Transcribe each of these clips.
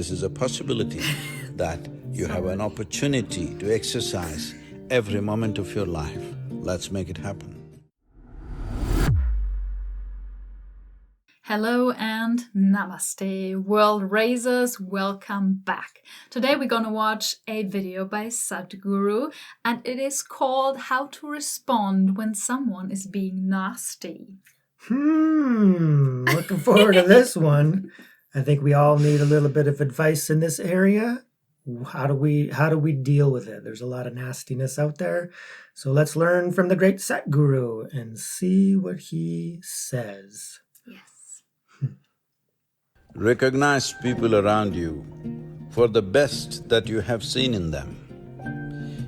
This is a possibility that you have an opportunity to exercise every moment of your life. Let's make it happen. Hello and namaste, world raisers, welcome back. Today we're gonna watch a video by Sadhguru and it is called How to Respond When Someone is Being Nasty. Looking forward to this one. I think we all need a little bit of advice in this area. How do we deal with it? There's a lot of nastiness out there. So let's learn from the great Sadhguru and see what he says. Yes. Recognize people around you for the best that you have seen in them.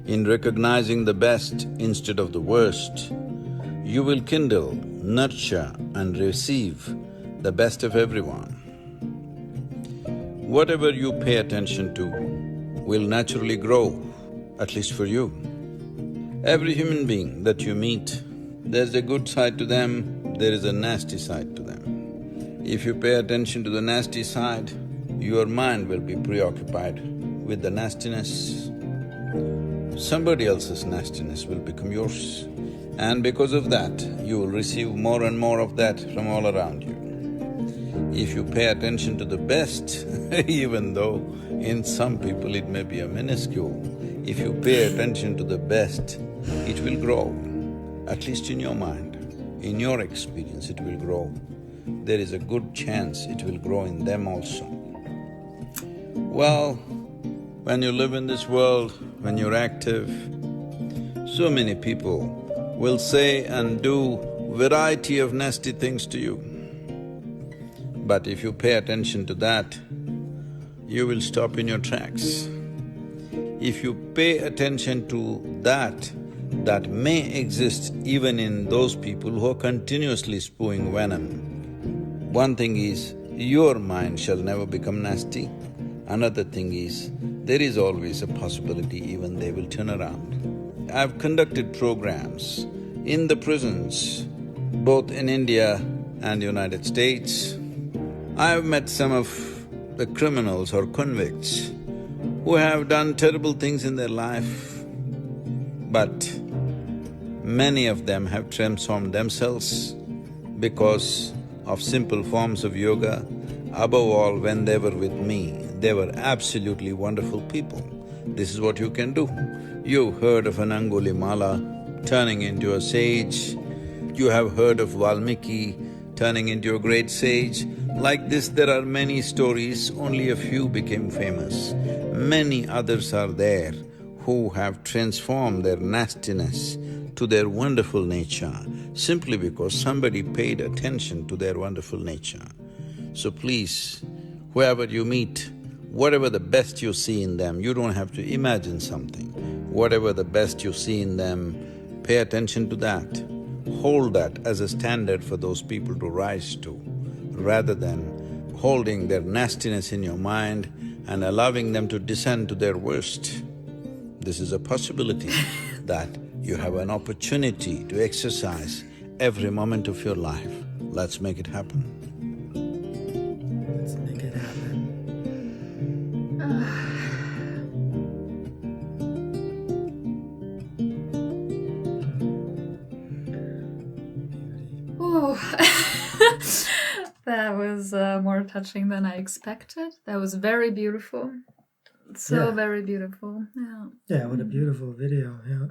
In recognizing the best instead of the worst, you will kindle, nurture and receive the best of everyone. Whatever you pay attention to will naturally grow, at least for you. Every human being that you meet, there's a good side to them, there is a nasty side to them. If you pay attention to the nasty side, your mind will be preoccupied with the nastiness. Somebody else's nastiness will become yours. And because of that, you will receive more and more of that from all around you. If you pay attention to the best, even though in some people it may be a minuscule, if you pay attention to the best, it will grow, at least in your mind. In your experience, it will grow. There is a good chance it will grow in them also. Well, when you live in this world, when you're active, so many people will say and do variety of nasty things to you. But if you pay attention to that, you will stop in your tracks. If you pay attention to that may exist even in those people who are continuously spewing venom. One thing is, your mind shall never become nasty. Another thing is, there is always a possibility even they will turn around. I've conducted programs in the prisons, both in India and the United States. I've met some of the criminals or convicts who have done terrible things in their life, but many of them have transformed themselves because of simple forms of yoga. Above all, when they were with me, they were absolutely wonderful people. This is what you can do. You heard of an Angulimala turning into a sage, you have heard of Valmiki turning into a great sage. Like this, there are many stories, only a few became famous. Many others are there who have transformed their nastiness to their wonderful nature simply because somebody paid attention to their wonderful nature. So please, whoever you meet, whatever the best you see in them, you don't have to imagine something. Whatever the best you see in them, pay attention to that. Hold that as a standard for those people to rise to, rather than holding their nastiness in your mind and allowing them to descend to their worst. This is a possibility that you have an opportunity to exercise every moment of your life. Let's make it happen. Let's make it happen. Oh, that was more touching than I expected. That was very beautiful. So very beautiful, yeah. Yeah, what a beautiful video, yeah.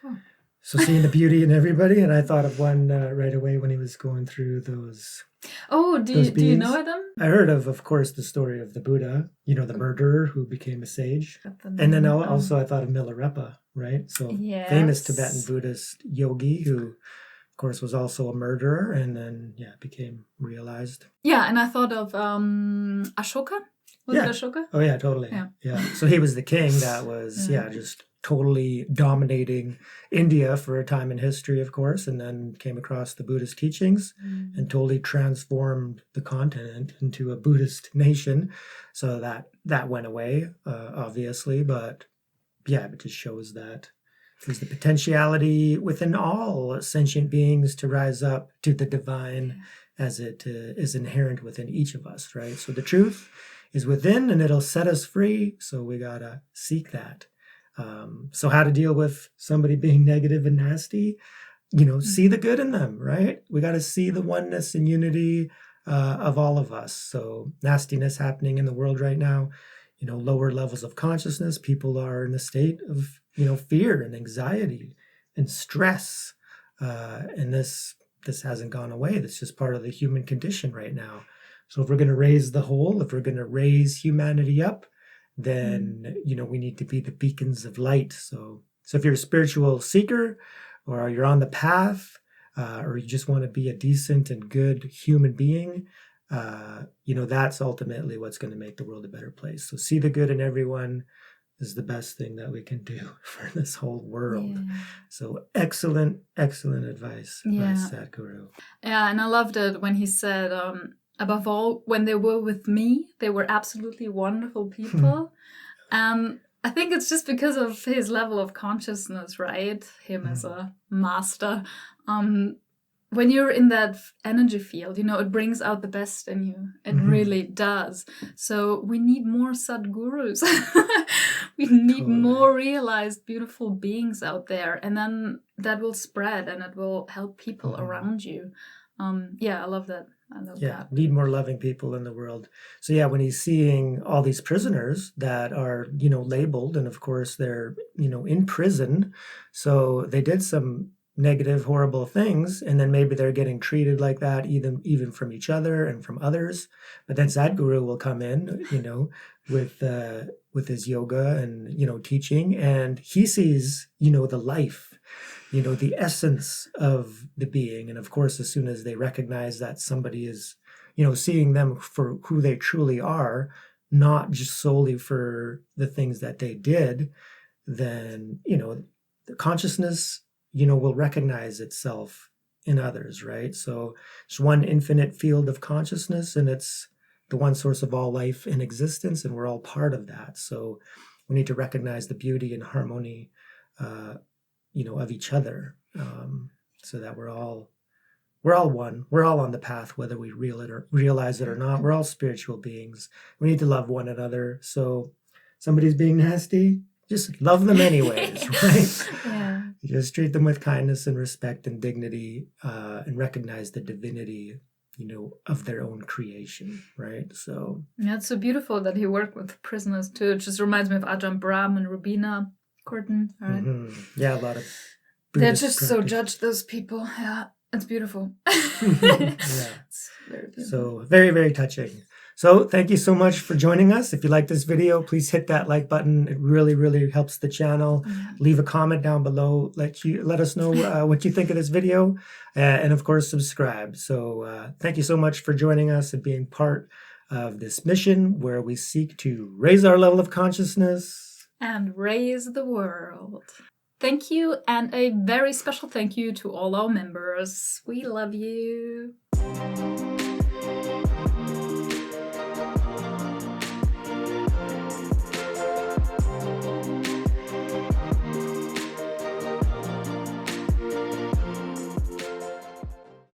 Oh. So seeing the beauty in everybody, and I thought of one right away when he was going through those… Oh, do you know them? I heard of course, the story of the Buddha, you know, the murderer who became a sage. And then also I thought of Milarepa, right? So famous Tibetan Buddhist yogi who, of course, was also a murderer and then, became realized. Yeah, and I thought of Ashoka. Was it Ashoka? Oh yeah, totally. Yeah. So he was the king that was, just totally dominating India for a time in history, of course, and then came across the Buddhist teachings and totally transformed the continent into a Buddhist nation. So that went away, obviously, but it just shows that there's the potentiality within all sentient beings to rise up to the divine as it is inherent within each of us, right? So the truth is within and it'll set us free. So we got to seek that. So how to deal with somebody being negative and nasty? See the good in them, right? We got to see the oneness and unity of all of us. So nastiness happening in the world right now, lower levels of consciousness. People are in a state of, fear and anxiety and stress. And this hasn't gone away. That's just part of the human condition right now. So if we're going to raise the whole, if we're going to raise humanity up, then, we need to be the beacons of light. So if you're a spiritual seeker, or you're on the path, or you just want to be a decent and good human being, that's ultimately what's going to make the world a better place. So see the good in everyone is the best thing that we can do for this whole world. Yeah. So excellent advice by Sadhguru. Yeah, and I loved it when he said, above all, when they were with me, they were absolutely wonderful people. I think it's just because of his level of consciousness, right? Him as a master. When you're in that energy field, it brings out the best in you. It really does. So we need more Sadhgurus. We need more realized, beautiful beings out there. And then that will spread and it will help people around you. I love that. That. Need more loving people in the world. So when he's seeing all these prisoners that are, labeled, and of course they're, in prison. So they did some negative, horrible things, and then maybe they're getting treated like that, even from each other and from others. But then Sadhguru will come in, with his yoga and, teaching, and he sees, the life, the essence of the being. And of course, as soon as they recognize that somebody is, seeing them for who they truly are, not just solely for the things that they did, then, the consciousness, will recognize itself in others, right? So it's one infinite field of consciousness, and it's the one source of all life in existence, and we're all part of that. So we need to recognize the beauty and harmony, of each other, so that we're all one. We're all on the path, whether we realize it or not. We're all spiritual beings. We need to love one another. So somebody's being nasty, just love them anyways, right? Yeah. Just treat them with kindness and respect and dignity, and recognize the divinity, of their own creation, right? So it's so beautiful that he worked with prisoners too. It just reminds me of Ajahn Brahm and Rubina Gordon, right? Yeah, a lot of they're just so judged, those people. Yeah, it's beautiful. It's very beautiful. So very, very touching. So thank you so much for joining us. If you like this video, please hit that like button. It really, really helps the channel. Leave a comment down below. Let us know what you think of this video. And of course, subscribe. So thank you so much for joining us and being part of this mission where we seek to raise our level of consciousness and raise the world. Thank you, and a very special thank you to all our members. We love you.